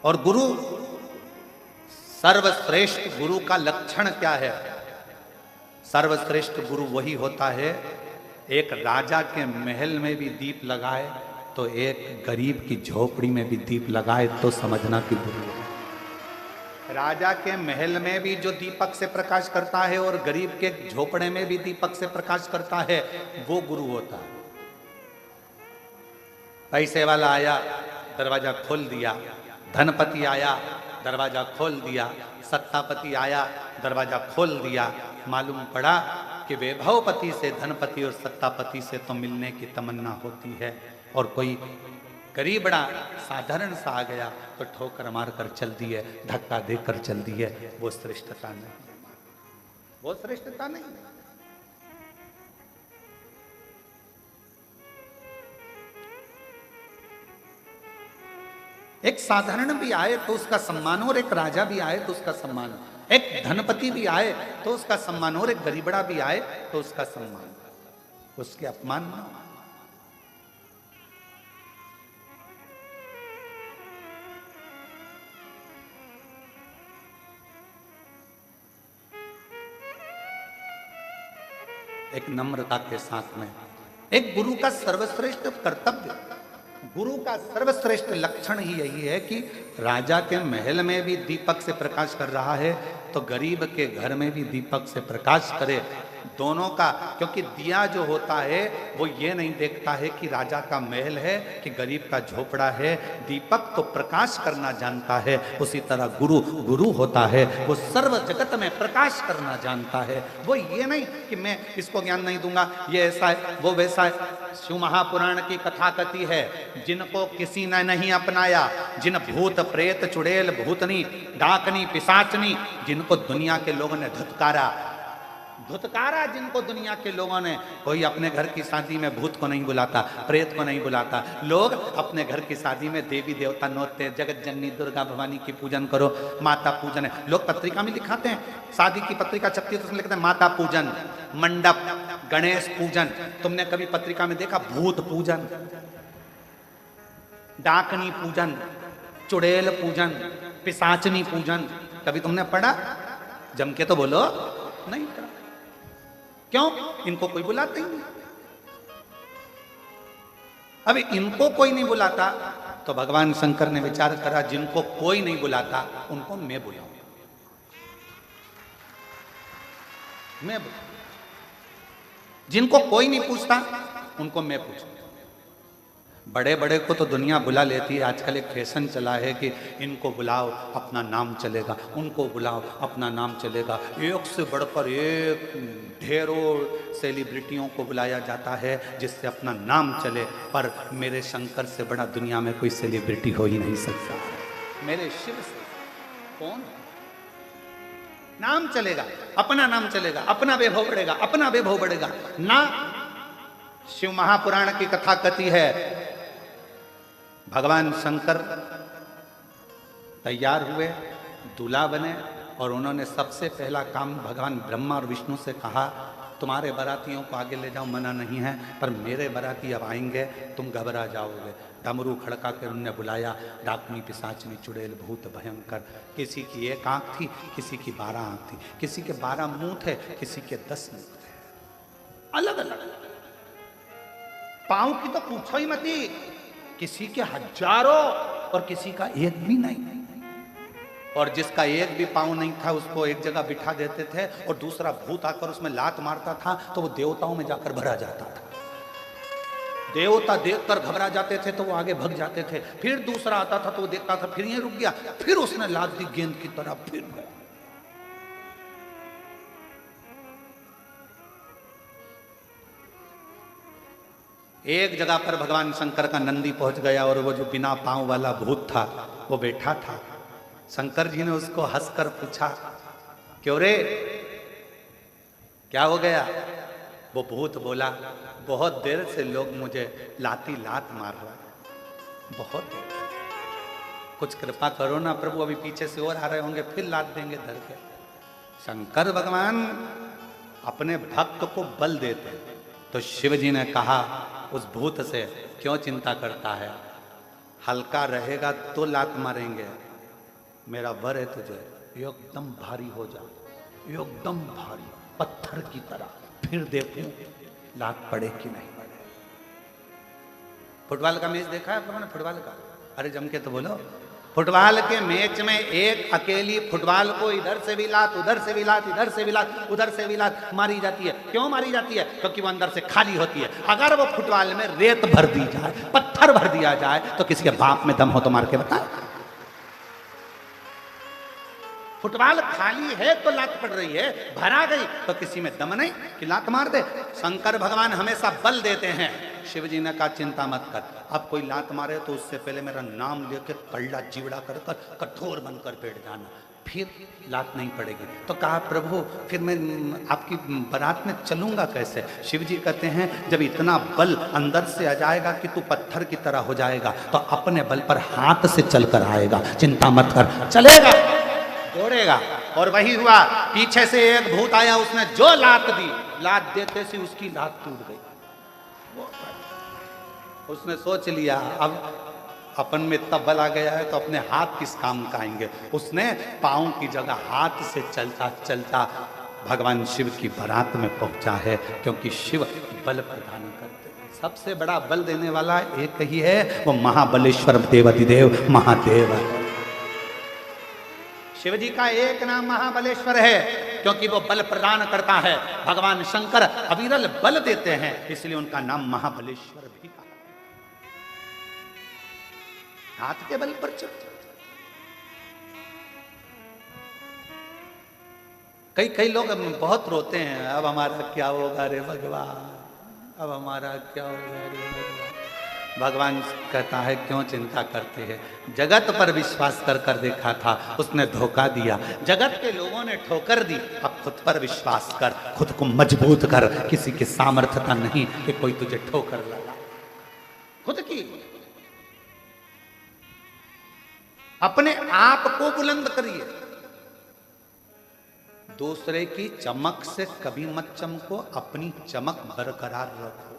और गुरु, सर्वश्रेष्ठ गुरु का लक्षण क्या है? सर्वश्रेष्ठ गुरु वही होता है, एक राजा के महल में भी दीप लगाए तो एक गरीब की झोपड़ी में भी दीप लगाए तो समझना कि गुरु है। राजा के महल में भी जो दीपक से प्रकाश करता है और गरीब के झोपड़े में भी दीपक से प्रकाश करता है, वो गुरु होता है। पैसे वाला आया, दरवाजा खोल दिया, धनपति आया, दरवाजा खोल दिया, सत्तापति आया, दरवाजा खोल दिया। मालूम पड़ा कि वैभवपति से, धनपति और सत्तापति से तो मिलने की तमन्ना होती है, और कोई गरीबड़ा साधारण सा आ गया तो ठोकर मार कर चल दी है, धक्का देकर चल दी है। वो श्रेष्ठता नहीं, वो श्रेष्ठता नहीं। एक साधारण भी आए तो उसका सम्मान, और एक राजा भी आए तो उसका सम्मान, एक धनपति भी आए तो उसका सम्मान, और एक गरीबड़ा भी आए तो उसका सम्मान, उसके अपमान ना हो। एक नम्रता के साथ में, एक गुरु का सर्वश्रेष्ठ कर्तव्य, गुरु का सर्वश्रेष्ठ लक्षण ही यही है कि राजा के महल में भी दीपक से प्रकाश कर रहा है तो गरीब के घर में भी दीपक से प्रकाश करे, दोनों का। क्योंकि दिया जो होता है वो ये नहीं देखता है कि राजा का महल है कि गरीब का झोपड़ा है, दीपक तो प्रकाश करना जानता है। उसी तरह गुरु गुरु होता है, वो सर्व जगत में प्रकाश करना जानता है। वो ये नहीं कि मैं इसको ज्ञान नहीं दूंगा, ये ऐसा है वो वैसा है। शिव महापुराण की कथा कथी है, जिनको किसी ने नहीं अपनाया, जिन भूत प्रेत चुड़ैल भूतनी डाकनी पिशाचनी, जिनको दुनिया के लोगों ने धुतकारा, जिनको दुनिया के लोगों ने, कोई अपने घर की शादी में भूत को नहीं बुलाता, प्रेत को नहीं बुलाता। लोग अपने घर की शादी में देवी देवता नोचते, जगत जननी दुर्गा भवानी की पूजन करो, माता पूजन है। लोग पत्रिका में दिखाते हैं, शादी की पत्रिका छपती है तो उसमें लिखते हैं माता पूजन, मंडप, गणेश पूजन। तुमने कभी पत्रिका में देखा भूत पूजन, डाकनी पूजन, चुड़ैल पूजन, पिशाचनी पूजन? कभी तुमने पढ़ा? जम के तो बोलो, नहीं पढ़ा। क्यों? इनको कोई बुलाता ही नहीं। अभी इनको कोई नहीं बुलाता तो भगवान शंकर ने विचार करा, जिनको कोई नहीं बुलाता उनको मैं बुलाऊं, मैं बुलाऊं। जिनको कोई नहीं पूछता उनको मैं पूछूं। बड़े बड़े को तो दुनिया बुला लेती है, आजकल एक फैशन चला है कि इनको बुलाओ अपना नाम चलेगा, उनको बुलाओ अपना नाम चलेगा। एक से बढ़कर एक ढेरों सेलिब्रिटियों को बुलाया जाता है जिससे अपना नाम चले, पर मेरे शंकर से बड़ा दुनिया में कोई सेलिब्रिटी हो ही नहीं सकता। मेरे शिव से कौन? नाम चलेगा, अपना नाम चलेगा, अपना वैभव बढ़ेगा, अपना वैभव बढ़ेगा ना। शिव महापुराण की कथा कथी है, भगवान शंकर तैयार हुए, दूल्हा बने, और उन्होंने सबसे पहला काम भगवान ब्रह्मा और विष्णु से कहा, तुम्हारे बारातियों को आगे ले जाओ, मना नहीं है, पर मेरे बाराती अब आएंगे, तुम घबरा जाओगे। डमरू खड़का कर उनने बुलाया, डाकनी पिशाचनी चुड़ैल भूत भयंकर। किसी की 1 आंख थी, किसी की 12 आंख थी, किसी के 12 मुंह थे, किसी के 10 मुंह थे, अलग अलग। पांव की तो पूछो ही मत, किसी के हजारों और किसी का एक भी नहीं। और जिसका एक भी पांव नहीं था उसको एक जगह बिठा देते थे, और दूसरा भूत आकर उसमें लात मारता था तो वो देवताओं में जाकर भरा जाता था। देवता देखकर घबरा जाते थे तो वो आगे भग जाते थे। फिर दूसरा आता था तो वो देखता था, फिर ये रुक गया, फिर उसने लात दी गेंद की तरह, फिर गया। एक जगह पर भगवान शंकर का नंदी पहुंच गया, और वो जो बिना पांव वाला भूत था वो बैठा था। शंकर जी ने उसको हंसकर पूछा, क्यों रे, क्या हो गया? वो भूत बोला, बहुत देर से लोग मुझे लाती लात मार रहा है, बहुत देर, कुछ कृपा करो ना प्रभु, अभी पीछे से और आ रहे होंगे, फिर लात देंगे धर के। शंकर भगवान अपने भक्त को बल देते, तो शिव जी ने कहा उस भूत से, क्यों चिंता करता है, हल्का रहेगा तो लात मारेंगे, मेरा वर है तुझे, एकदम भारी हो जा, एकदम भारी पत्थर की तरह, फिर देखूं लात पड़े कि नहीं पड़े। फुटबॉल का मैच देखा है आप लोगों ने? फुटबॉल का, अरे जम के तो बोलो। फुटबॉल के मैच में एक अकेली फुटबॉल को इधर से भी लात, उधर से भी लात, इधर से भी लात, उधर से भी लात मारी जाती है। क्यों मारी जाती है? क्योंकि वो अंदर से खाली होती है। अगर वो फुटबॉल में रेत भर दी जाए, पत्थर भर दिया जाए, तो किसी के बाप में दम हो तो मार के बता। फुटबॉल खाली है तो लात पड़ रही है, भरा गई तो किसी में दम नहीं कि लात मार दे। शंकर भगवान हमेशा बल देते हैं। शिव जी ने कहा चिंता मत कर, अब कोई लात मारे तो उससे पहले मेरा नाम लेकर कल्ला जीवड़ा कर कठोर बनकर बैठ जाना, फिर लात नहीं पड़ेगी। तो कहा प्रभु फिर मैं आपकी बारात में चलूंगा कैसे? शिव जी कहते हैं जब इतना बल अंदर से आ जाएगा कि तू पत्थर की तरह हो जाएगा, तो अपने बल पर हाथ से चलकर आएगा, चिंता मत कर। चलेगा, दौड़ेगा। और वही हुआ, पीछे से एक भूत आया, उसने जो लात दी, लात देते से उसकी लात टूट गई। उसने सोच लिया अब अपन में इतना बल आ गया है तो अपने हाथ किस काम का आएंगे। उसने पांव की जगह हाथ से चलता चलता भगवान शिव की बारात में पहुंचा है, क्योंकि शिव बल प्रदान करते हैं। सबसे बड़ा बल देने वाला एक ही है, वो महाबलेश्वर देवाधिदेव महादेव है। शिव जी का एक नाम महाबलेश्वर है, क्योंकि वो बल प्रदान करता है। भगवान शंकर अविरल बल देते हैं, इसलिए उनका नाम महाबलेश्वर भी कहा। हाथ के बल पर चलते। कई लोग बहुत रोते हैं, अब हमारा क्या होगा रे भगवान, अब हमारा क्या होगा रे भगवान। भगवान कहता है क्यों चिंता करते हैं, जगत पर विश्वास कर कर देखा था, उसने धोखा दिया। जगत के लोगों ने ठोकर दी, अब खुद पर विश्वास कर, खुद को मजबूत कर। किसी की सामर्थ्यता नहीं कि कोई तुझे ठोकर लगा, खुद की। अपने आप को बुलंद करिए। दूसरे की चमक से कभी मत चमको, अपनी चमक बरकरार रखो।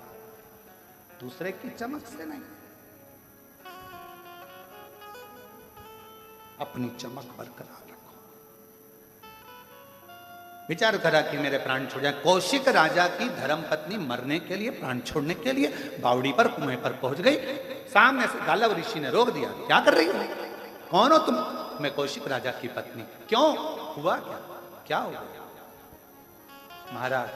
दूसरे की चमक से नहीं, अपनी चमक बरकरार रखो। विचार करा कि मेरे प्राण छूट जाए। कौशिक राजा की धर्मपत्नी मरने के लिए, प्राण छोड़ने के लिए बावड़ी पर, कुएं पर पहुंच गई। सामने से गालव ऋषि ने रोक दिया, क्या कर रही हो, कौन हो तुम? मैं कौशिक राजा की पत्नी। क्यों, हुआ क्या, क्या हो गया? महाराज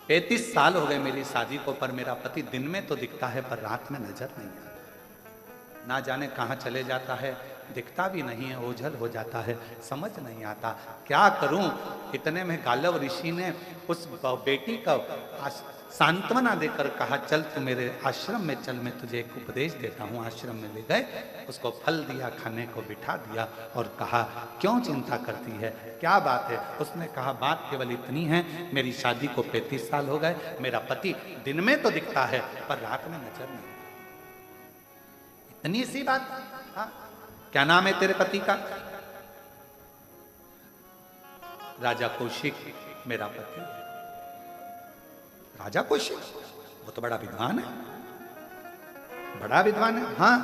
35 साल हो गए मेरी शादी को, पर मेरा पति दिन में तो दिखता है पर रात में नजर नहीं आता। ना जाने कहाँ चले जाता है, दिखता भी नहीं है, ओझल हो जाता है, समझ नहीं आता क्या करूं। इतने में गालव ऋषि ने उस बेटी का सांत्वना देकर कहा चल तू मेरे आश्रम में चल, मैं तुझे एक उपदेश देता हूँ। आश्रम में ले गए, उसको फल दिया, खाने को बिठा दिया और कहा क्यों चिंता करती है, क्या बात है? उसने कहा बात केवल इतनी है, मेरी शादी को 35 साल हो गए, मेरा पति दिन में तो दिखता है पर रात में नजर नहीं। इतनी सी बात। हाँ, क्या नाम है तेरे पति का? राजा कौशिक मेरा पति। राजा कौशिक, वो तो बड़ा विद्वान है, बड़ा विद्वान है। हाँ,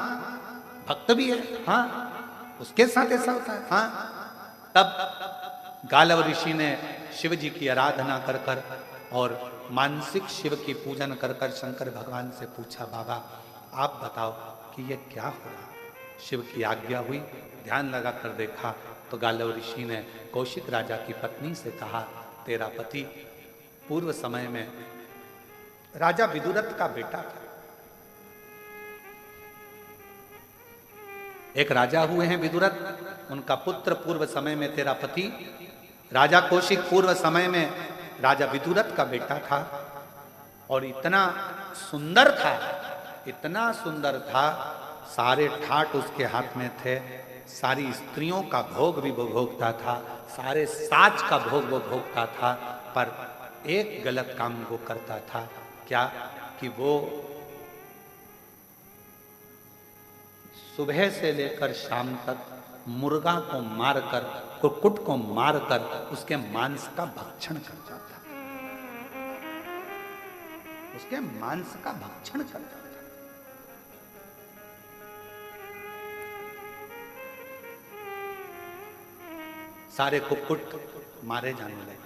भक्त भी है। हाँ, उसके साथ ऐसा होता है। हाँ, तब गालव ऋषि ने शिव जी की आराधना कर कर और मानसिक शिव की पूजन कर कर शंकर भगवान से पूछा बाबा आप बताओ कि ये क्या हो रहा? शिव की आज्ञा हुई, ध्यान लगा कर देखा तो गालव ऋषि ने कौशिक राजा की पत्नी से कहा तेरा पति पूर्व समय में राजा विदुरथ का बेटा था। एक राजा हुए हैं विदुरथ, उनका पुत्र पूर्व समय में तेरा पति राजा कौशिक पूर्व समय में राजा विदुरथ का बेटा था। और इतना सुंदर था, इतना सुंदर था, सारे ठाट उसके हाथ में थे, सारी स्त्रियों का भोग भी वो भोगता था, सारे साज का भोग वो भोगता था। पर एक गलत काम वो करता था, क्या कि वो सुबह से लेकर शाम तक मुर्गा को मारकर, कुक्कुट को मारकर उसके मांस का भक्षण करता था, उसके मांस का भक्षण करता था। सारे कुक्कुट मारे जाने लगे।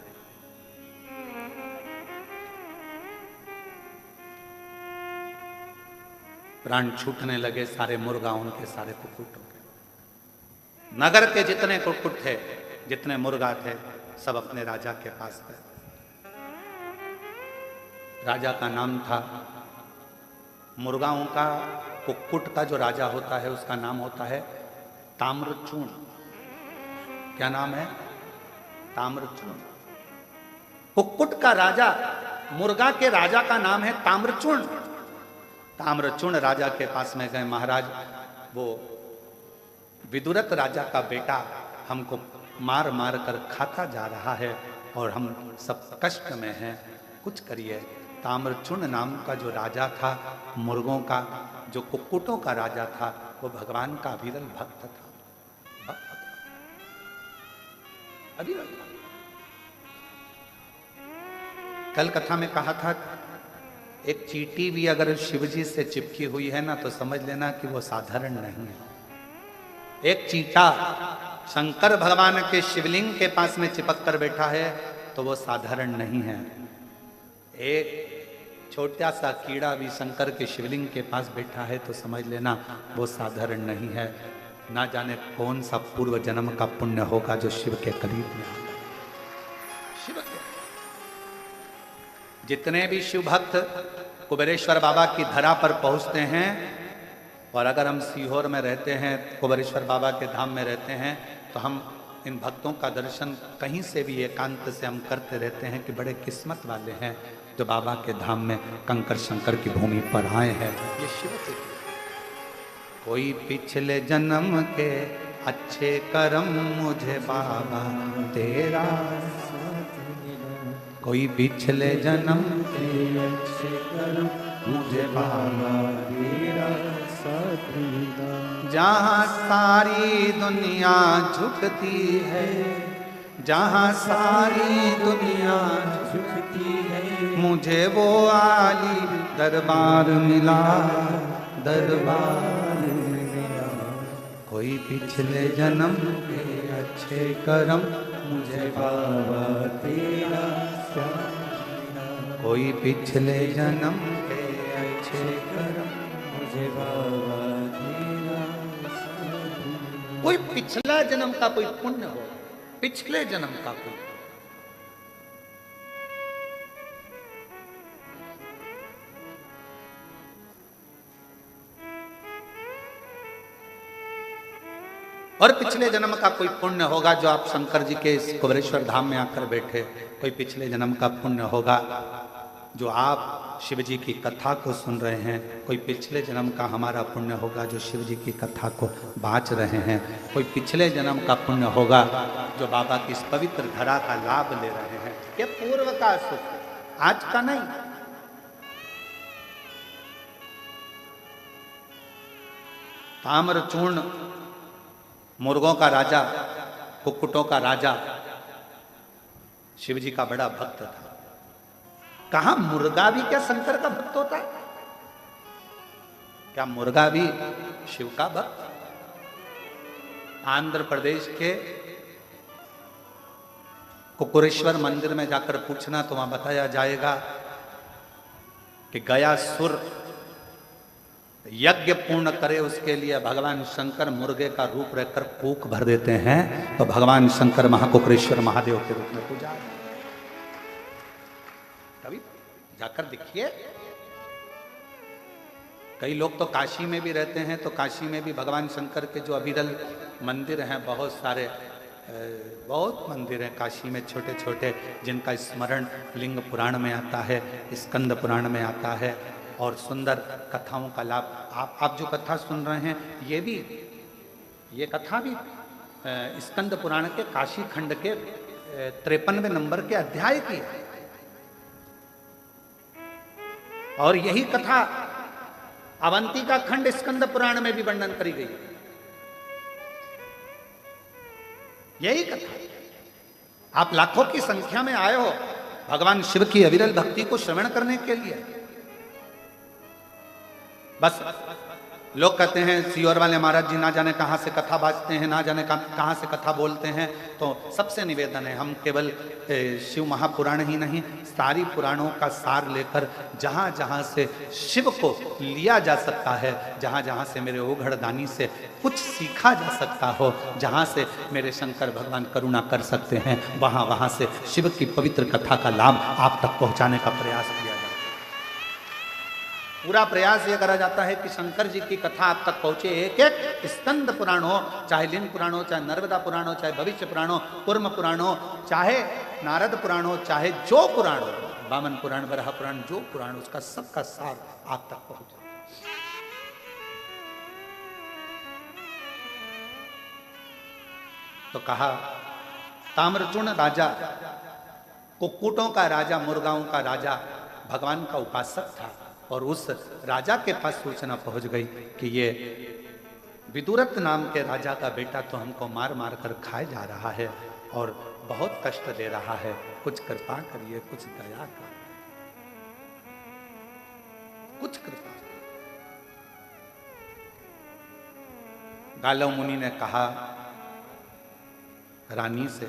प्राण छूटने लगे, सारे मुर्गा उनके सारे कुक्कुट हो गए। नगर के जितने कुक्कुट थे, जितने मुर्गा थे, सब अपने राजा के पास गए। राजा का नाम था, मुर्गाओं का, कुक्कुट का जो राजा होता है उसका नाम होता है ताम्रचूर्ण। क्या नाम है? ताम्रचूर्ण। कुक्कुट का राजा, मुर्गा के राजा का नाम है ताम्रचूर्ण। ताम्रचूर्ण राजा के पास में गए, महाराज वो विदुरथ राजा का बेटा हमको मार मार कर खाता जा रहा है और हम सब कष्ट में हैं, कुछ करिए। ताम्रचूर्ण नाम का जो राजा था, मुर्गों का, जो कुक्कुटों का राजा था, वो भगवान का अविरल भक्त था। अविरल। कल कथा में कहा था, एक चींटी भी अगर शिवजी से चिपकी हुई है ना, तो समझ लेना कि वो साधारण नहीं है। एक चींटा शंकर भगवान के शिवलिंग के पास में चिपक कर बैठा है तो वो साधारण नहीं है। एक छोटा सा कीड़ा भी शंकर के शिवलिंग के पास बैठा है तो समझ लेना वो साधारण नहीं है। ना जाने कौन सा पूर्व जन्म का पुण्य होगा जो शिव के करीब में। शिव के जितने भी शिव भक्त कुबेरेश्वर बाबा की धरा पर पहुंचते हैं, और अगर हम सीहोर में रहते हैं, कुबेरेश्वर बाबा के धाम में रहते हैं, तो हम इन भक्तों का दर्शन कहीं से भी एकांत से हम करते रहते हैं कि बड़े किस्मत वाले हैं जो बाबा के धाम में कंकर शंकर की भूमि पर आए हैं। ये शिव के कोई पिछले जन्म के अच्छे कर्म मुझे बाबा तेरा, कोई पिछले जन्म के अच्छे कर्म मुझे बाबा तेरा साथ मिला। जहाँ सारी दुनिया झुकती है, जहाँ सारी दुनिया झुकती है, मुझे वो आली दरबार मिला, दरबार मिला। कोई पिछले जन्म के अच्छे कर्म मुझे बाबा तेरा साथ मिला। कोई पिछले जन्म के अच्छे कर्म मुझे बाबा तेरा साथ मिला। कोई पिछला जन्म का कोई पुण्य हो, पिछले जन्म का कोई, और पिछले जन्म का कोई पुण्य होगा जो आप शंकर जी के इस कुबेरेश्वर धाम में आकर बैठे। कोई पिछले जन्म का पुण्य होगा जो आप शिव जी की कथा को सुन रहे हैं। कोई पिछले जन्म का हमारा पुण्य होगा जो शिव जी की कथा को बाँच रहे हैं। कोई पिछले जन्म का पुण्य होगा जो बाबा की इस पवित्र धरा का लाभ ले रहे हैं। ये पूर्व का सुख, आज का नहीं। ताम्रचूर्ण मुर्गों का राजा, कुक्कुटों का राजा, शिव जी का बड़ा भक्त था। कहा मुर्गा भी क्या शंकर का भक्त होता है? क्या मुर्गा भी शिव का भक्त? आंध्र प्रदेश के कुकुरेश्वर मंदिर में जाकर पूछना तो वहां बताया जाएगा कि गयासुर यज्ञ पूर्ण करे, उसके लिए भगवान शंकर मुर्गे का रूप रहकर कूक भर देते हैं, तो भगवान शंकर महाकुकरेश्वर महादेव के रूप में पूजा। कभी जाकर देखिए। कई लोग तो काशी में भी रहते हैं, तो काशी में भी भगवान शंकर के जो अविरल मंदिर हैं, बहुत सारे, बहुत मंदिर हैं काशी में छोटे छोटे, जिनका स्मरण लिंग पुराण में आता है, स्कंद पुराण में आता है, और सुंदर कथाओं का लाभ। आप जो कथा सुन रहे हैं, ये कथा भी स्कंद पुराण के काशी खंड के 53वें नंबर के अध्याय की है। और यही कथा अवंतिका खंड स्कंद पुराण में भी वर्णन करी गई। यही कथा। आप लाखों की संख्या में आए हो भगवान शिव की अविरल भक्ति को श्रवण करने के लिए। बस लोग कहते हैं सीहोर वाले महाराज जी ना जाने कहाँ से कथा बाजते हैं, ना जाने कहाँ से कथा बोलते हैं। तो सबसे निवेदन है, हम केवल शिव महापुराण ही नहीं, सारी पुराणों का सार लेकर जहाँ जहाँ से शिव को लिया जा सकता है, जहाँ जहाँ से मेरे ओघड़दानी से कुछ सीखा जा सकता हो, जहाँ से मेरे शंकर भगवान करुणा कर सकते हैं, वहाँ वहाँ से शिव की पवित्र कथा का लाभ आप तक पहुँचाने का प्रयास किया जाए। पूरा प्रयास ये करा जाता है कि शंकर जी की कथा आप तक पहुंचे। एक एक स्कंद पुराण हो, चाहे लिंग पुराण हो, चाहे नर्मदा पुराण हो, चाहे भविष्य पुराण हो, कूर्म पुराण हो, चाहे नारद पुराण हो, चाहे जो पुराण हो, वामन पुराण, वराह पुराण, जो पुराण, उसका सबका सार आप तक पहुंचे। तो कहा ताम्रचूर्ण राजा, कुक्कुटों का राजा, मुर्गाओं का राजा, भगवान का उपासक था, और उस राजा के पास सूचना पहुंच गई कि ये विदुरथ नाम के राजा का बेटा तो हमको मार मार कर खाए जा rहा है और बहुत कष्ट दे रहा है, कुछ कृपा करिए, कुछ दया कर, कुछ कृपा। गालव मुनि ने कहा रानी से,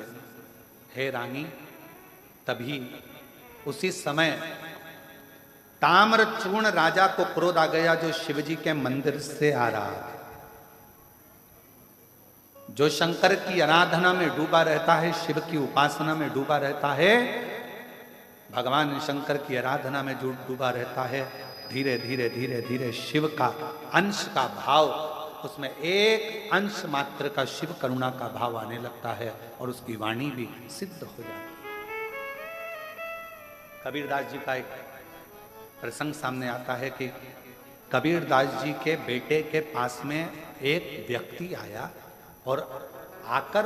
हे रानी, तभी उसी समय ताम्रचूर्ण राजा को क्रोध आ गया, जो शिवजी के मंदिर से आ रहा है, जो शंकर की आराधना में डूबा रहता है, शिव की उपासना में डूबा रहता है, भगवान शंकर की आराधना में जो डूबा रहता है, धीरे धीरे धीरे धीरे शिव का अंश का भाव, उसमें एक अंश मात्र का शिव करुणा का भाव आने लगता है और उसकी वाणी भी सिद्ध हो जाती है। कबीरदास जी का एक प्रसंग सामने आता है कि कबीरदास जी के बेटे के पास में एक व्यक्ति आया और आकर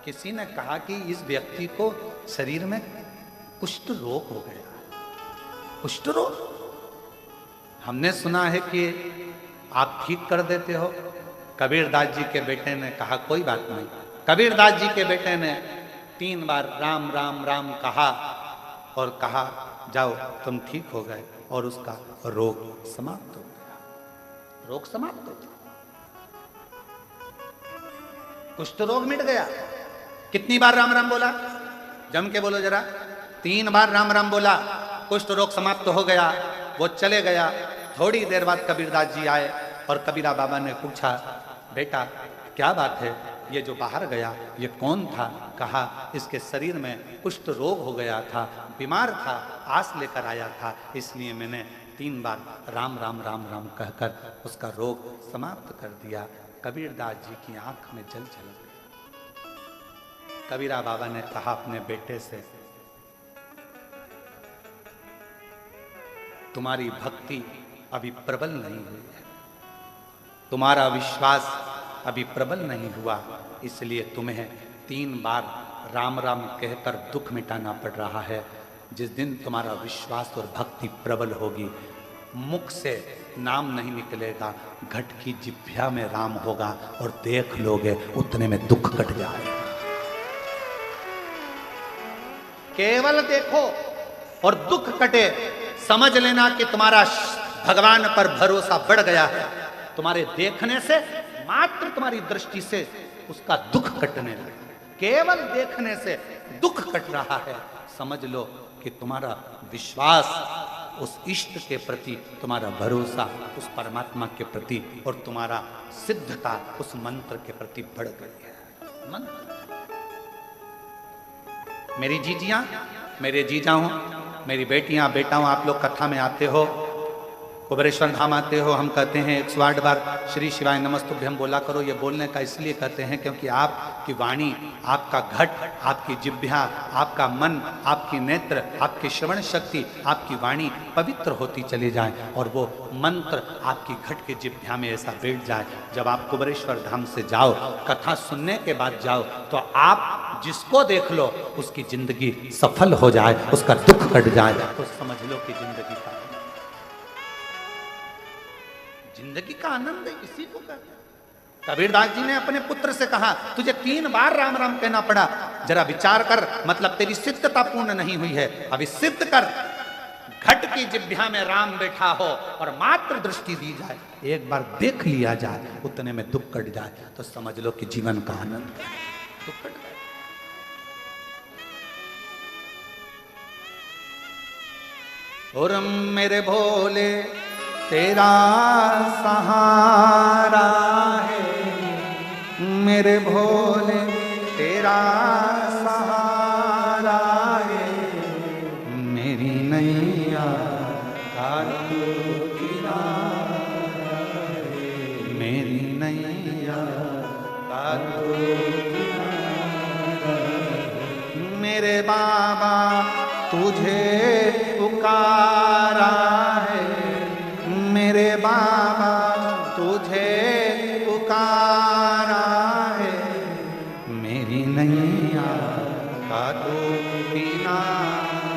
किसी ने कहा कि इस व्यक्ति को शरीर में कुष्ठ रोग हो गया। कुष्ठ रोग? हमने सुना है कि आप ठीक कर देते हो। कबीरदास जी के बेटे ने कहा कोई बात नहीं। कबीरदास जी के बेटे ने 3 बार राम राम राम कहा और कहा जाओ तुम ठीक हो गए, और उसका रोग समाप्त हो गया। रोग समाप्त हो गया, कुष्ठ रोग मिट गया। कितनी बार राम राम बोला? जम के बोलो जरा। 3 बार राम राम बोला, कुष्ठ रोग समाप्त हो गया, वो चले गया। थोड़ी देर बाद कबीरदास जी आए और कबीरा बाबा ने पूछा, बेटा क्या बात है, ये जो बाहर गया ये कौन था? कहा इसके शरीर में कुष्ठ रोग हो गया था, बीमार था, आस लेकर आया था, इसलिए मैंने 3 बार राम राम राम राम कहकर उसका रोग समाप्त कर दिया। कबीरदास जी की आंख में जल छलक गया। कबीरा बाबा ने कहा अपने बेटे से, तुम्हारी भक्ति अभी प्रबल नहीं हुई है, तुम्हारा विश्वास अभी प्रबल नहीं हुआ, इसलिए तुम्हें 3 बार राम राम कहकर दुख मिटाना पड़ रहा है। जिस दिन तुम्हारा विश्वास और भक्ति प्रबल होगी, मुख से नाम नहीं निकलेगा, घट की जिह्वा में राम होगा और देख लोगे उतने में दुख कट जाएगा। केवल देखो और दुख कटे, समझ लेना कि तुम्हारा भगवान पर भरोसा बढ़ गया है। तुम्हारे देखने से, मात्र तुम्हारी दृष्टि से उसका दुख कटने लगा। केवल देखने से दुख कट रहा है, समझ लो कि तुम्हारा विश्वास उस इष्ट के प्रति, तुम्हारा भरोसा उस परमात्मा के प्रति और तुम्हारा सिद्धता उस मंत्र के प्रति बढ़ गई है। मंत्र। मेरी जीजियां, मेरे जीजा हो, मेरी बेटियां, बेटाओं, आप लोग कथा में आते हो, कुबेरेश्वर धाम आते हो, हम कहते हैं 108 बार श्री शिवाय नमस्तुभ्यम बोला करो। ये बोलने का इसलिए कहते हैं क्योंकि आपकी वाणी, आपका घट, आपकी जिह्वा, आपका मन, आपकी नेत्र, आपकी श्रवण शक्ति, आपकी वाणी पवित्र होती चली जाए और वो मंत्र आपकी घट के जिह्वा में ऐसा बैठ जाए। जब आप कुबेरेश्वर धाम से जाओ, कथा सुनने के बाद जाओ, तो आप जिसको देख लो उसकी जिंदगी सफल हो जाए, उसका दुख कट जाए, तो समझ लो कि जिंदगी का आनंद इसी को कहते हैं। कबीरदास जी ने अपने पुत्र से कहा, तुझे 3 बार राम राम कहना पड़ा, जरा विचार कर, मतलब तेरी सिद्धता पूर्ण नहीं हुई है, अभी सिद्ध कर। घट की जिभ्या में राम बैठा हो और मात्र दृष्टि दी जाए, एक बार देख लिया जाए, उतने में दुख कट जाए, तो समझ लो कि जीवन का आनंद है। दुख कट जाए। और मेरे भोले तेरा सहारा है, मेरे भोले तेरा सहारा है, मेरी नैया का तू किनारा है, मेरी नैया का तू किनारा है। मेरे बाबा तुझे पुकारा है, मेरे बाबा तुझे पुकारा है, मेरी नैया का तू किनारा,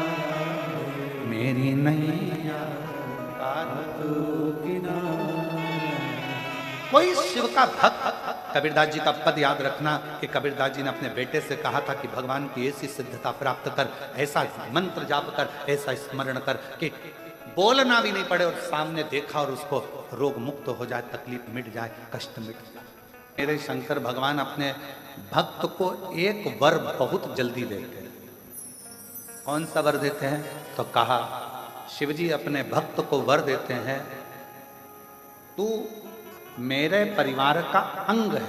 मेरी नैया का तू किनारा। कोई शिव का भक्त, कबीरदास जी का पद याद रखना कि कबीरदास जी ने अपने बेटे से कहा था कि भगवान की ऐसी सिद्धता प्राप्त कर, ऐसा मंत्र जाप कर, ऐसा स्मरण कर कि बोलना भी नहीं पड़े और सामने देखा और उसको रोग मुक्त हो जाए, तकलीफ मिट जाए, कष्ट मिट जाए। मेरे शंकर भगवान अपने भक्त को एक वर बहुत जल्दी देते हैं। कौन सा वर देते हैं? तो कहा शिवजी अपने भक्त को वर देते हैं, तू मेरे परिवार का अंग है।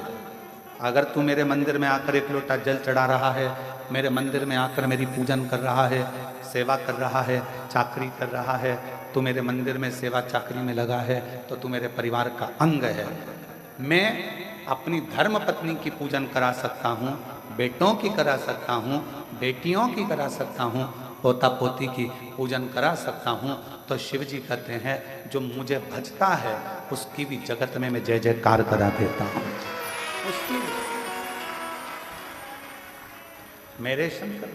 अगर तू मेरे मंदिर में आकर एक लोटा जल चढ़ा रहा है, मेरे मंदिर में आकर मेरी पूजन कर रहा है, सेवा कर रहा है, चाकरी कर रहा है, तू मेरे मंदिर में सेवा चाकरी में लगा है, तो तू मेरे परिवार का अंग है। मैं अपनी धर्म पत्नी की पूजन करा सकता हूँ, बेटों की करा सकता हूँ, बेटियों की करा सकता हूँ, पोता पोती की पूजन करा सकता हूँ। तो शिव जी कहते हैं जो मुझे भजता है उसकी भी जगत में मैं जय जयकार करा देता हूँ। उसकी मेरे शंकर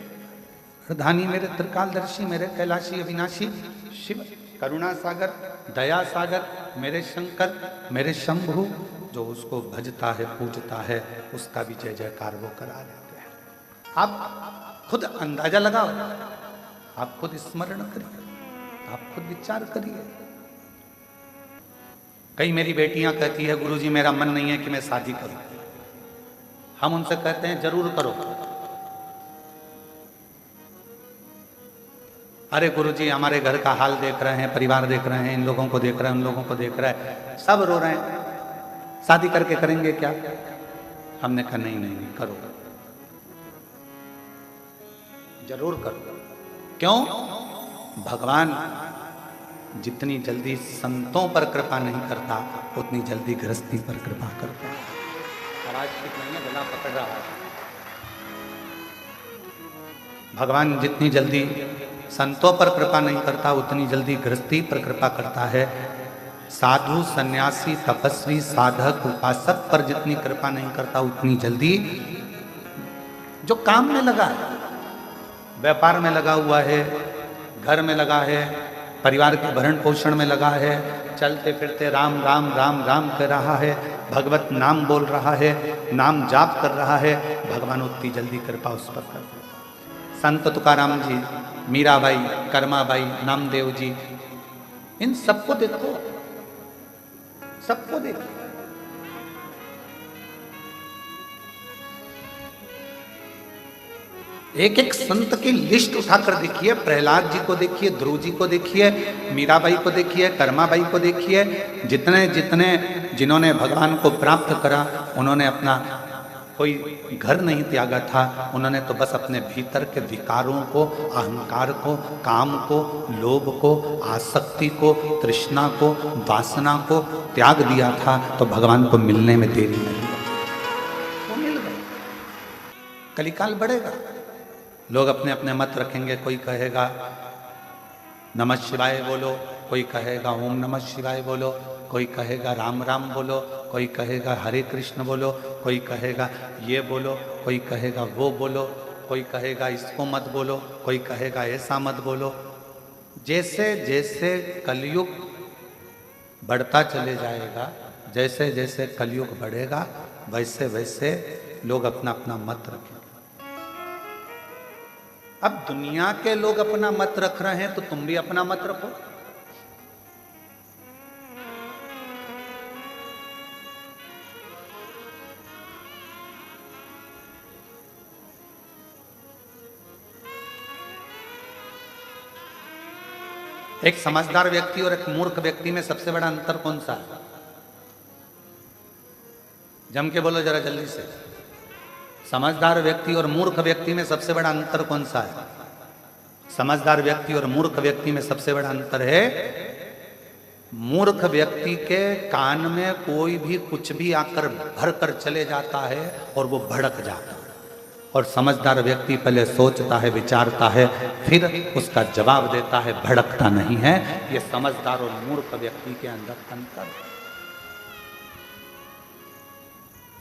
प्रधानी, मेरे त्रिकालदर्शी, मेरे कैलाशी अविनाशी शिव, करुणा सागर, दया सागर, मेरे शंकर, मेरे शंभु, जो उसको भजता है पूजता है उसका भी जय जयकार वो करा देते हैं। आप खुद अंदाजा लगाओ, आप खुद स्मरण करिए, आप खुद विचार करिए। कई मेरी बेटियां कहती है गुरुजी मेरा मन नहीं है कि मैं शादी करूं। हम उनसे कहते हैं जरूर करो। अरे गुरुजी हमारे घर का हाल देख रहे हैं, परिवार देख रहे हैं, इन लोगों को देख रहे हैं, उन लोगों को देख रहे हैं, सब रो रहे हैं, शादी करके करेंगे क्या? हमने कहा नहीं नहीं नहीं करो, जरूर करो। क्यों? भगवान जितनी जल्दी संतों पर कृपा नहीं करता उतनी जल्दी गृहस्थी पर कृपा करता है। आवाज ठीक नहीं है, गला पकड़ रहा है। भगवान जितनी जल्दी संतों पर कृपा नहीं करता उतनी जल्दी गृहस्थी पर कृपा करता है। साधु सन्यासी तपस्वी साधक उपासक पर जितनी कृपा नहीं करता उतनी जल्दी जो काम में लगा है, व्यापार में लगा हुआ है, घर में लगा है, परिवार के भरण पोषण में लगा है, चलते फिरते राम राम राम राम कर रहा है, भगवत नाम बोल रहा है, नाम जाप कर रहा है, भगवान उतनी जल्दी कृपा उस पर करते हैं। संत तुकाराम जी, मीराबाई, कर्माबाई, नामदेव जी, इन सबको देखो, सबको देखो। एक एक संत की लिस्ट उठाकर देखिए, प्रहलाद जी को देखिए, ध्रुव जी को देखिए, मीराबाई को देखिए, कर्माबाई को देखिए, जितने जितने जिन्होंने भगवान को प्राप्त करा उन्होंने अपना कोई घर नहीं त्यागा था, उन्होंने तो बस अपने भीतर के विकारों को, अहंकार को, काम को, लोभ को, आसक्ति को, तृष्णा को, वासना को त्याग दिया था, तो भगवान को मिलने में देरी नहीं, वो मिल गए। कलिकाल बढ़ेगा, लोग अपने अपने मत रखेंगे, कोई कहेगा नमः शिवाय बोलो, कोई कहेगा ओम नमः शिवाय बोलो, कोई कहेगा राम राम बोलो, कोई कहेगा हरे कृष्ण बोलो, कोई कहेगा ये बोलो, कोई कहेगा वो बोलो, कोई कहेगा इसको मत बोलो, कोई कहेगा ऐसा मत बोलो। जैसे जैसे कलयुग बढ़ता चले जाएगा, जैसे जैसे कलयुग बढ़ेगा वैसे वैसे लोग अपना अपना मत रखेंगे। अब दुनिया के लोग अपना मत रख रहे हैं तो तुम भी अपना मत रखो। एक समझदार व्यक्ति और एक मूर्ख व्यक्ति में सबसे बड़ा अंतर कौन सा है? जम के बोलो जरा जल्दी से। समझदार व्यक्ति और मूर्ख व्यक्ति में सबसे बड़ा अंतर कौन सा है? समझदार व्यक्ति और मूर्ख व्यक्ति में सबसे बड़ा अंतर है, मूर्ख व्यक्ति के कान में कोई भी कुछ भी आकर भर कर चले जाता है और वो भड़क जाता है, और समझदार व्यक्ति पहले सोचता है, विचारता है, फिर उसका जवाब देता है, भड़कता नहीं है। ये समझदार और मूर्ख व्यक्ति के अंदर अंतर है।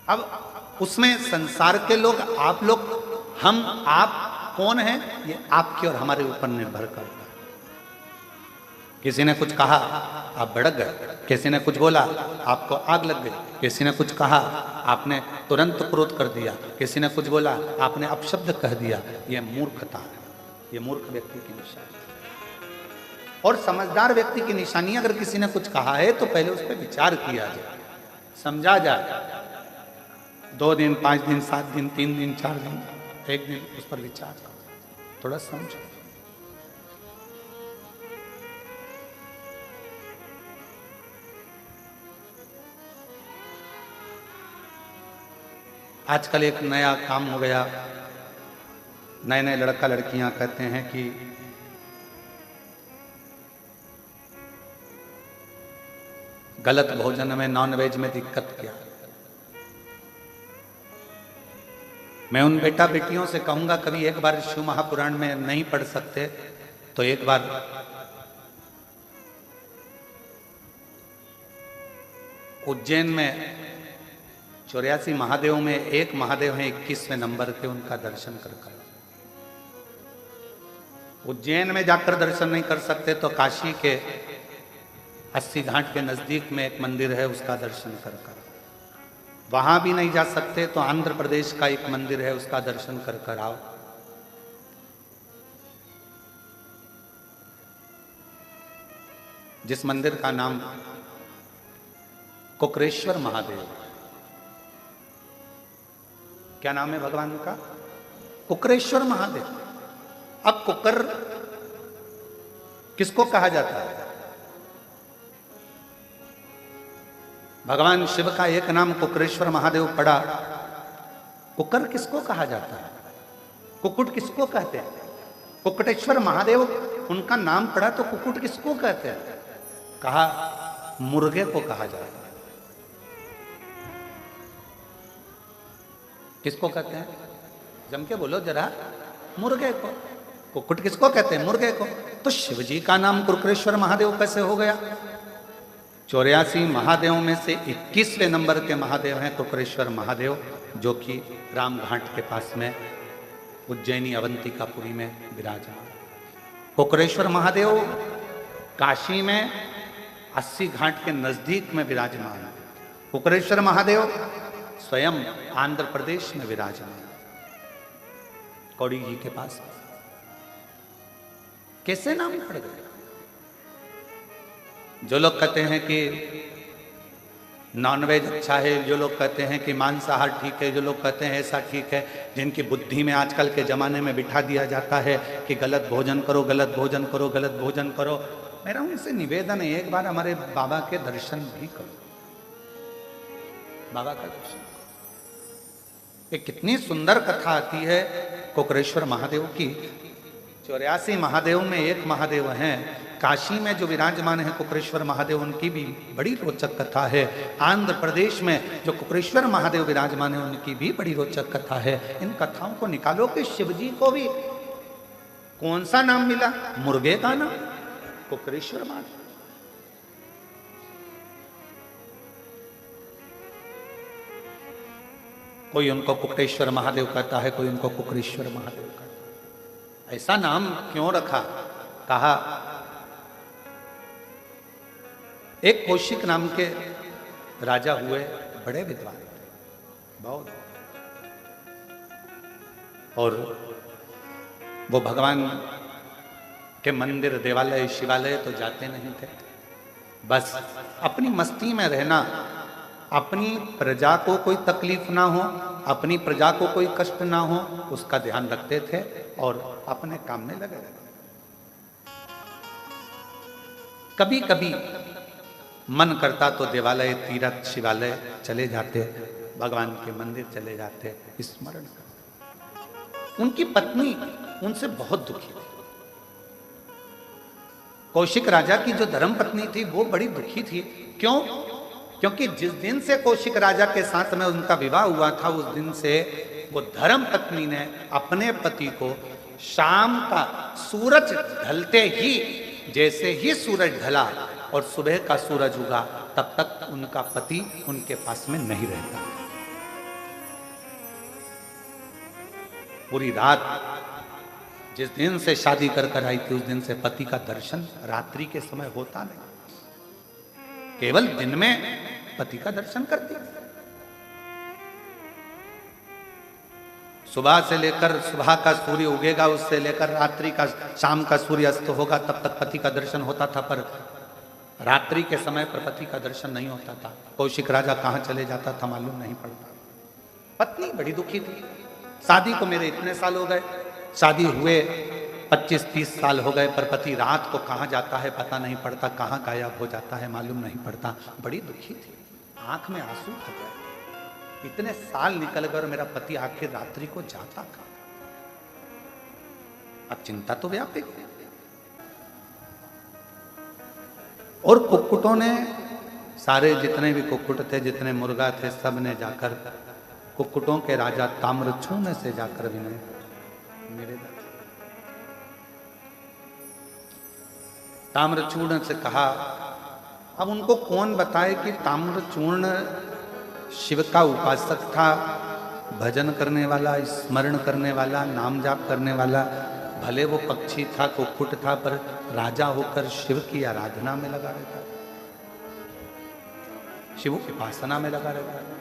अब उसमें संसार के लोग, आप लोग, हम, आप कौन हैं, ये आपके और हमारे ऊपर निर्भर करता है। किसी ने कुछ कहा, आप भड़क गए। किसी ने कुछ बोला, आपको आग लग गई। किसी ने कुछ कहा, आपने तुरंत क्रोध कर दिया। किसी ने कुछ बोला, आपने अपशब्द कह दिया। ये मूर्खता है, ये मूर्ख व्यक्ति की निशानी। और समझदार व्यक्ति की निशानी, अगर किसी ने कुछ कहा है तो पहले उस पर विचार किया जाए, समझा जाए। 2 दिन, 5 दिन, 7 दिन, 3 दिन, 4 दिन, 1 दिन उस पर विचार करो, थोड़ा समझो। आजकल एक नया काम हो गया, नए नए लड़का लड़कियां कहते हैं कि गलत भोजन में, नॉनवेज में दिक्कत क्या। मैं उन बेटा बेटियों से कहूंगा, कभी एक बार शिव महापुराण में नहीं पढ़ सकते तो एक बार उज्जैन में 84 महादेव में एक महादेव है 21वें नंबर के, उनका दर्शन कर। उज्जैन में जाकर दर्शन नहीं कर सकते तो काशी के 80 घाट के नजदीक में एक मंदिर है, उसका दर्शन कर। वहां भी नहीं जा सकते तो आंध्र प्रदेश का एक मंदिर है, उसका दर्शन कर आओ। जिस मंदिर का नाम कुकरेश्वर महादेव। क्या नाम है भगवान का? कुकरेश्वर महादेव। अब कुकर किसको कहा जाता है? भगवान शिव का एक नाम कुकरेश्वर महादेव पड़ा, कुकर किसको कहा जाता है? कुकुट किसको कहते हैं? कुकटेश्वर महादेव उनका नाम पड़ा तो कुकुट किसको कहते हैं? कहा मुर्गे को कहा जाता है। किसको कहते हैं? जम के बोलो जरा। मुर्गे को। कुकुट किसको कहते हैं? मुर्गे को। तो शिव जी का नाम कुकरेश्वर महादेव कैसे हो गया? 84 महादेव में से 21वें नंबर के महादेव हैं कुकरेश्वर महादेव, जो कि रामघाट के पास में उज्जैनी अवंतिकापुरी में विराजमान। कुकरेश्वर महादेव काशी में 80 घाट के नजदीक में विराजमान है। कुकरेश्वर महादेव स्वयं आंध्र प्रदेश में विराजमान, कौड़ी जी के पास। कैसे नाम पड़ गए? जो लोग कहते हैं कि नॉनवेज अच्छा है, जो लोग कहते हैं कि मांसाहार ठीक है, जो लोग कहते हैं ऐसा ठीक है, जिनकी बुद्धि में आजकल के ज़माने में बिठा दिया जाता है कि गलत भोजन करो, गलत भोजन करो, गलत भोजन करो। मेरा उनसे निवेदन है, एक बार हमारे बाबा के दर्शन भी करो। बाबा का दर्शन। ये कितनी सुंदर कथा आती है कुकरेश्वर महादेव की। 84 महादेव में एक महादेव हैं। काशी में जो विराजमान है कुकरेश्वर महादेव, उनकी भी बड़ी रोचक कथा है। आंध्र प्रदेश में जो कुकरेश्वर महादेव विराजमान है, उनकी भी बड़ी रोचक कथा है। इन कथाओं को निकालो कि शिव जी को भी कौन सा नाम मिला? मुर्गे का नाम, कुकरेश्वर महादेव। कोई उनको कुकटेश्वर महादेव कहता है, कोई उनको कुकरेश्वर महादेव कहता है। ऐसा नाम क्यों रखा? कहा एक कौशिक नाम के राजा हुए, बड़े विद्वान थे बहुत, और वो भगवान के मंदिर, देवालय, शिवालय तो जाते नहीं थे। बस अपनी मस्ती में रहना, अपनी प्रजा को कोई तकलीफ ना हो, अपनी प्रजा को कोई कष्ट ना हो, उसका ध्यान रखते थे और अपने काम में लगे रहते। कभी कभी मन करता तो देवालय, तीर्थ, शिवालय चले जाते, भगवान के मंदिर चले जाते, स्मरण करते। उनकी पत्नी उनसे बहुत दुखी थी। कौशिक राजा की जो धर्म पत्नी थी वो बड़ी दुखी थी। क्यों? क्योंकि जिस दिन से कौशिक राजा के साथ में उनका विवाह हुआ था, उस दिन से वो धर्म पत्नी ने अपने पति को शाम का सूरज ढलते ही, जैसे ही सूरज ढला और सुबह का सूरज उगा, तब तक उनका पति उनके पास में नहीं रहता। पूरी रात, जिस दिन से शादी कर आई थी, उस दिन से पति का दर्शन रात्रि के समय होता नहीं, केवल दिन में पति का दर्शन करती। सुबह से लेकर, सुबह का सूर्य उगेगा, उससे लेकर रात्रि का, शाम का सूर्य अस्त होगा, तब तक पति का दर्शन होता था, पर रात्रि के समय पर पति का दर्शन नहीं होता था। कौशिक राजा कहाँ चले जाता था मालूम नहीं पड़ता। पत्नी बड़ी दुखी थी। शादी को मेरे इतने साल हो गए, शादी हुए 25-30 साल हो गए, पर पति रात को कहाँ जाता है पता नहीं पड़ता, कहाँ गायब हो जाता है मालूम नहीं पड़ता। बड़ी दुखी थी, आंख में आंसू आ गए। इतने साल निकल गए और मेरा पति आखिर रात्रि को जाता कहाँ? अब चिंता तो व्यापक है। और कुक्कुटों ने, सारे जितने भी कुक्कुट थे, जितने मुर्गा थे, सब ने जाकर कुक्कुटों के राजा ताम्रचूर्ण से जाकर विनय, मेरे ताम्रचूर्ण से कहा। अब उनको कौन बताए कि ताम्रचूर्ण शिव का उपासक था, भजन करने वाला, स्मरण करने वाला, नाम जाप करने वाला। भले वो पक्षी था, कुक्कुट था, पर राजा होकर शिव की आराधना में लगा रहता, शिव की उपासना में लगा रहता।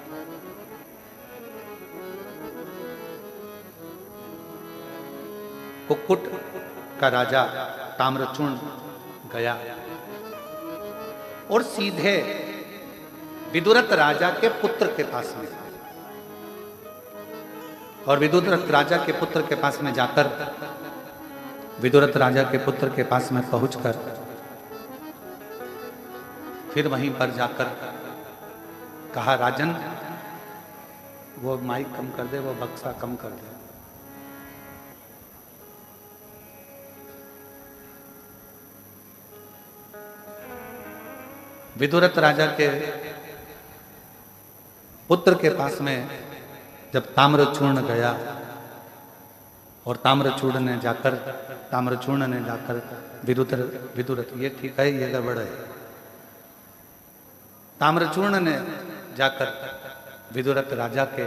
कुक्कुट का राजा ताम्रचूर्ण गया और सीधे विदुरथ राजा के पुत्र के पास में, और विदुरथ राजा के पुत्र के पास में जाकर, विदुरथ राजा के पुत्र के पास में पहुंचकर, फिर वहीं पर जाकर कहा, राजन वो माइक कम कर दे, वो बक्सा कम कर दे। विदुरथ राजा के पुत्र के पास में जब ताम्रचूर्ण गया और ताम्रचूर्ण ने जाकर विदुरथ ये ठीक है, ये गड़बड़ है। ताम्रचूर्ण ने जाकर विदुरथ राजा के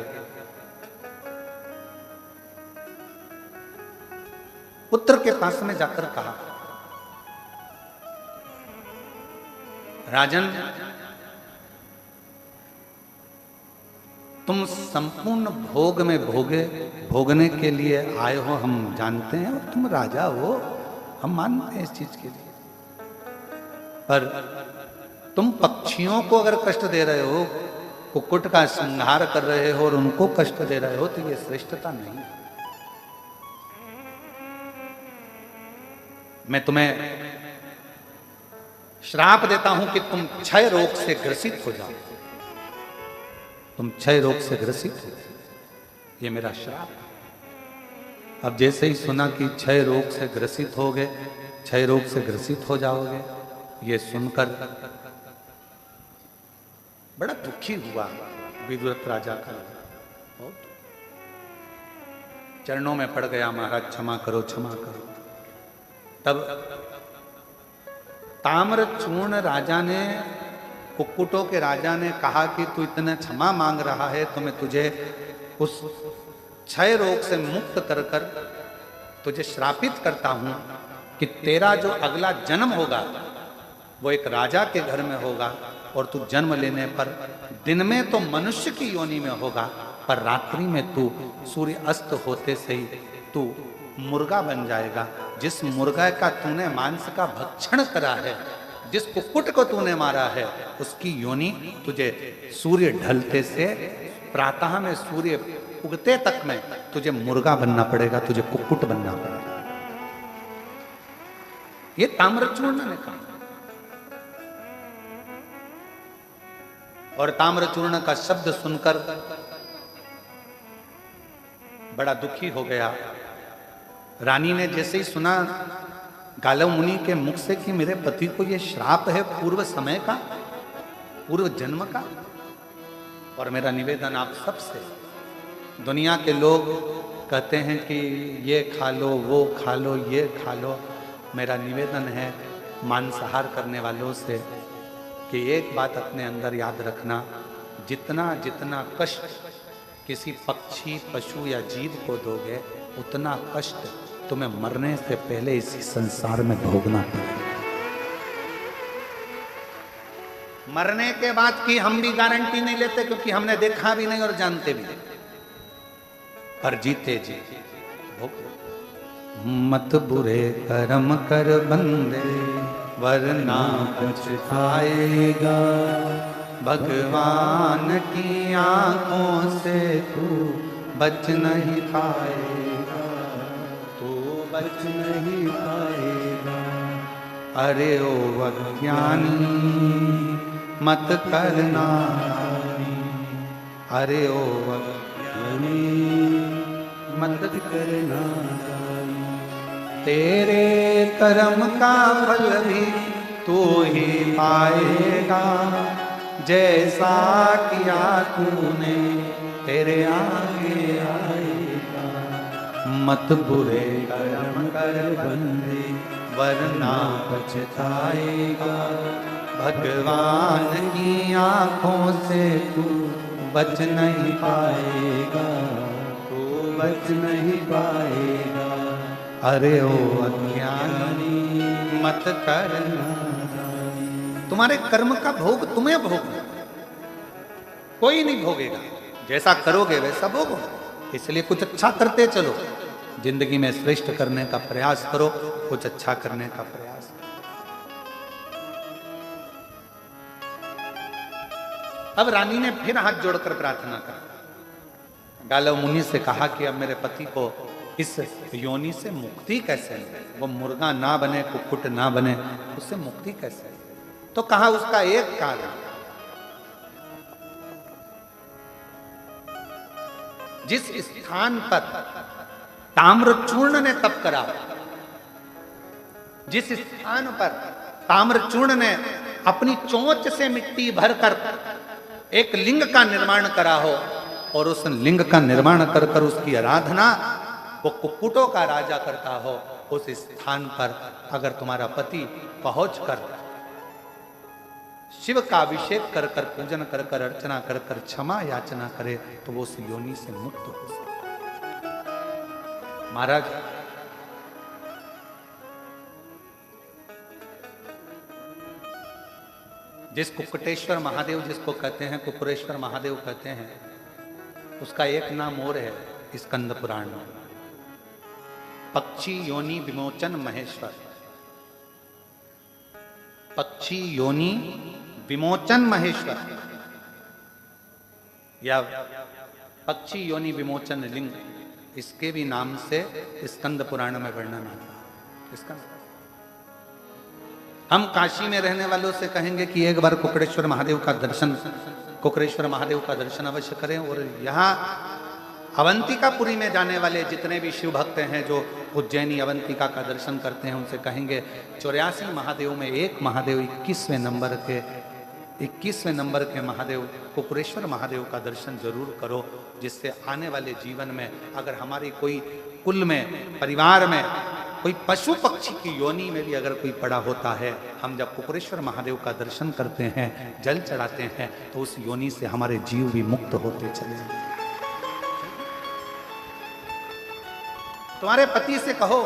पुत्र के पास में जाकर कहा, राजन तुम संपूर्ण भोग में भोगने के लिए आए हो, हम जानते हैं, और तुम राजा हो, हम मानते हैं इस चीज के लिए, पर तुम पक्षियों को अगर कष्ट दे रहे हो, कुक्कुट का संहार कर रहे हो और उनको कष्ट दे रहे हो, तो ये श्रेष्ठता नहीं। मैं तुम्हें श्राप देता हूं कि तुम क्षय रोग से ग्रसित हो जाओ, तुम क्षय रोग से ग्रसित हो, ये मेरा श्राप। अब जैसे ही सुना कि क्षय रोग से ग्रसित होगे, क्षय रोग से ग्रसित हो जाओगे, ये सुनकर बड़ा दुखी हुआ विदुरथ राजा का। चरणों में पड़ गया, महाराज क्षमा करो, क्षमा करो। तब ताम्रचूर्ण राजा ने, कुक्कुटों के राजा ने कहा कि तू इतना क्षमा मांग रहा है, तो मैं तुझे उस क्षय रोग से मुक्त कर कर तुझे श्रापित करता हूं कि तेरा जो अगला जन्म होगा वो एक राजा के घर में होगा, और तू जन्म लेने पर दिन में तो मनुष्य की योनि में होगा, पर रात्रि में तू सूर्य अस्त होते से ही तू मुर्गा बन जाएगा। जिस मुर्गा का तूने मांस का भक्षण करा है, जिस कुक्कुट को तूने मारा है, उसकी योनि तुझे सूर्य ढलते से प्रातः में सूर्य उगते तक में तुझे मुर्गा बनना पड़ेगा, तुझे कुक्कुट बनना पड़ेगा। ये ताम्रचूर्ण ने कहा। और ताम्रचूर्ण का शब्द सुनकर बड़ा दुखी हो गया। रानी ने जैसे ही सुना गालव मुनि के मुख से कि मेरे पति को ये श्राप है पूर्व समय का, पूर्व जन्म का, और मेरा निवेदन आप सबसे, दुनिया के लोग कहते हैं कि ये खा लो, वो खा लो, ये खा लो, मेरा निवेदन है मांसाहार करने वालों से कि एक बात अपने अंदर याद रखना, जितना जितना कष्ट किसी पक्षी, पशु या जीव को दोगे, उतना कष्ट तुम्हें मरने से पहले इसी संसार में भोगना पड़ेगा। मरने के बाद की हम भी गारंटी नहीं लेते, क्योंकि हमने देखा भी नहीं और जानते भी नहीं, पर जीते जी भोग। मत बुरे कर्म कर बंदे, वरना पछताएगा, भगवान की आंखों से तू बच नहीं पाएगा, तू बच नहीं पाएगा। अरे ओ अज्ञानी मत करना, अरे ओ अज्ञानी मत करना, तेरे कर्म का फल भी तू ही पाएगा, जैसा किया तूने तेरे आगे आएगा। मत बुरे कर्म कर बंदे, वरना पछताएगा, भगवान की आंखों से तू बच नहीं पाएगा, तू बच नहीं पाएगा। अरे ओ अज्ञानी मत करना, तुम्हारे कर्म का भोग तुम्हें भोगना, कोई नहीं भोगेगा, जैसा करोगे वैसा भोगोगे। इसलिए कुछ अच्छा करते चलो, जिंदगी में श्रेष्ठ करने का प्रयास करो, कुछ अच्छा करने का प्रयास करो। अब रानी ने फिर हाथ जोड़कर प्रार्थना करा। गालव मुनि से कहा कि अब मेरे पति को इस योनि से मुक्ति कैसे मिले, वो मुर्गा ना बने, कुक्कुट ना बने, उससे मुक्ति कैसे? तो कहा उसका एक कारण, जिस स्थान पर ताम्रचूर्ण ने तप करा, जिस स्थान पर ताम्रचूर्ण ने अपनी चोंच से मिट्टी भरकर एक लिंग का निर्माण करा हो, और उस लिंग का निर्माण कर कर उसकी आराधना वो कुक्कुटों का राजा करता हो, उस स्थान पर अगर तुम्हारा पति पहुंचकर शिव का अभिषेक कर कर, पूजन कर कर, अर्चना कर कर क्षमा याचना करे, तो वो उस योनि से मुक्त हो सकता। महाराज, जिस कुक्कुटेश्वर महादेव जिसको कहते हैं, कुक्कुरेश्वर महादेव कहते हैं, उसका एक नाम और है स्कंद पुराण में, पक्षी योनि विमोचन महेश्वर। पक्षी योनि विमोचन महेश्वर या पक्षी योनि विमोचन लिंग, इसके भी नाम से स्कंद पुराण में वर्णन आता है। इसका हम काशी में रहने वालों से कहेंगे कि एक बार कुक्कुटेश्वर महादेव का दर्शन, कुक्कुटेश्वर महादेव का दर्शन अवश्य करें। और यहाँ अवंतिकापुरी में जाने वाले जितने भी शिव भक्त हैं जो उज्जैनी अवंतिका का दर्शन करते हैं, उनसे कहेंगे 84 महादेव में एक महादेव 21वें नंबर के महादेव कुक्कुटेश्वर महादेव का दर्शन जरूर करो, जिससे आने वाले जीवन में अगर हमारी कोई कुल में, परिवार में कोई पशु पक्षी की योनि में भी अगर कोई पड़ा होता है, हम जब कुक्कुटेश्वर महादेव का दर्शन करते हैं, जल चढ़ाते हैं, तो उस योनि से हमारे जीव भी मुक्त होते चले जाते। तुम्हारे पति से कहो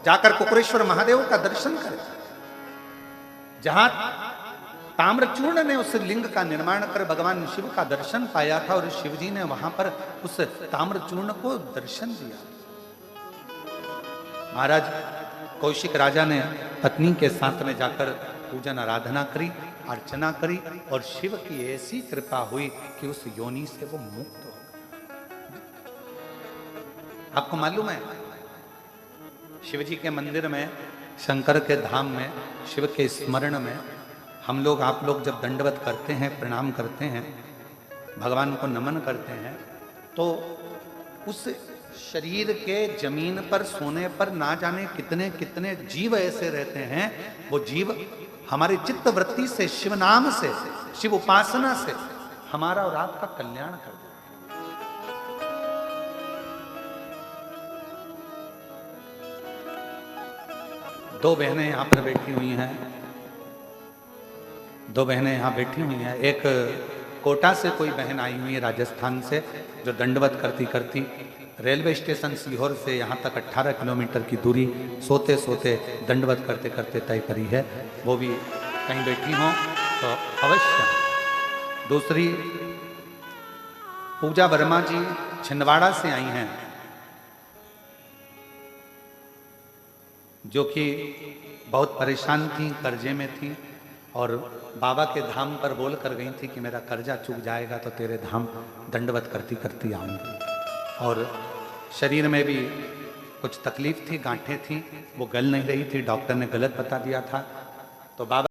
जाकर कुक्कुटेश्वर महादेव का दर्शन करें, जहां ताम्रचूर्ण ने उस लिंग का निर्माण कर भगवान शिव का दर्शन पाया था, और शिव जी ने वहां पर उस ताम्रचूर्ण को दर्शन दिया। महाराज कौशिक राजा ने पत्नी के साथ में जाकर पूजन आराधना करी, अर्चना करी और शिव की ऐसी कृपा हुई कि उस योनि से वो मुक्त हो गया। आपको मालूम है शिव जी के मंदिर में, शंकर के धाम में, शिव के स्मरण में हम लोग, आप लोग जब दंडवत करते हैं, प्रणाम करते हैं, भगवान को नमन करते हैं, तो उस शरीर के जमीन पर सोने पर ना जाने कितने कितने जीव ऐसे रहते हैं। वो जीव हमारी चित्त वृत्ति से, शिव नाम से, शिव उपासना से हमारा और आपका कल्याण कर देते हैं। दो बहनें यहां पर बैठी हुई हैं, दो बहनें यहां बैठी हुई हैं। एक कोटा से कोई बहन आई हुई है राजस्थान से, जो दंडवत करती करती रेलवे स्टेशन सीहोर से यहाँ तक 18 किलोमीटर की दूरी सोते सोते दंडवत करते करते तय करी है। वो भी कहीं बैठी हों तो अवश्य। दूसरी पूजा वर्मा जी छिंदवाड़ा से आई हैं, जो कि बहुत परेशान थी, कर्जे में थी और बाबा के धाम पर बोल कर गई थी कि मेरा कर्जा चूक जाएगा तो तेरे धाम दंडवत करती करती आऊँगी। और शरीर में भी कुछ तकलीफ थी, गांठें थी, वो गल नहीं रही थी, डॉक्टर ने गलत बता दिया था। तो बाबा